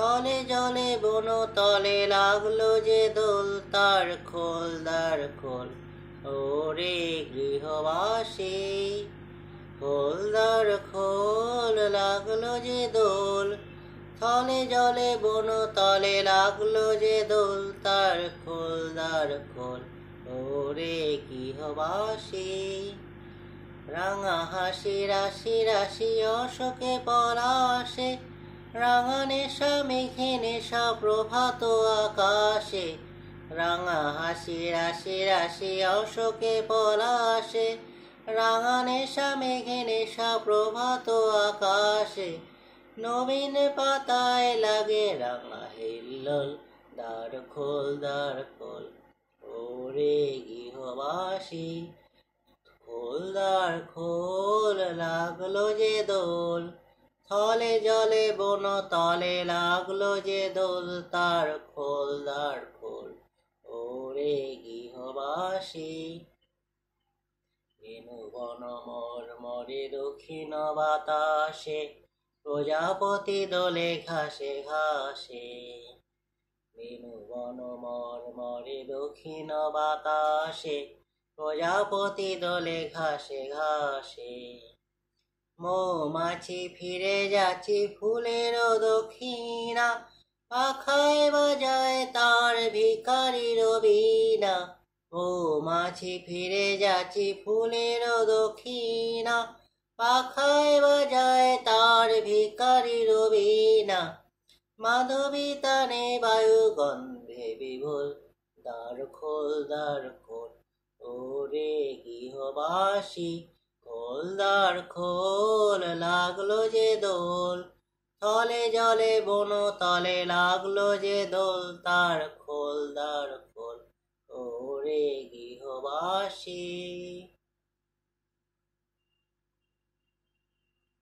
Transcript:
থলে জলে বন তলে লাগলো যে দোল, তার খোল দ্বার খোল ওরে গৃহবাসী। খোল দ্বার খোল লাগলো যে দোল, থলে জলে বন তলে লাগলো যে দোল, তার খোল দ্বার খোল ওরে গৃহবাসী। রাঙা হাসি রাশি রাশি অশোকে পলাশে, রাঙা নেশা মেঘে নেশা প্রভাত আকাশে। রাঙা হাসি রাশি রাশি অশোকে পলাশে, রাঙা নেশা মেঘে নেশা প্রভাত আকাশে। নবীন পাতায় লাগে রাঙা হিল্লোল, দ্বার খোল দ্বার খোল ওরে গৃহবাসী। খোল দ্বার খোল লাগলো যে দোল, থলে জলে বন তলে লাগলো যে দোল, তার খোল দ্বার খোল ওরে গৃহবাসী। বেনু বন মর্মরে দক্ষিণ বাতাসে, প্রজাপতি দোলে ঘাসে ঘাসে। বেনু বন মর্মরে দক্ষিণ বাতাসে, প্রজাপতি দোলে ঘাসে ঘাসে। মৌমাছি ফিরে যাচ্ছি ফুলের দক্ষিণা, পাখায় বাজায় তার ভিখারির বীণা। মৌমাছি ফিরে যাচ্ছি ফুলের দক্ষিণা, পাখায় বাজায় তার ভিখারির বীণা। মাধবী তানে বায়ু গন্ধে বিভোর, দ্বার খোল দ্বার খোল ওরে গৃহবাসী। খোল দ্বার খোল লাগলো যে দোল, থলে জলে বন তলে লাগলো যে দোল, তার খোল দ্বার খোল ওরে গৃহবাসী।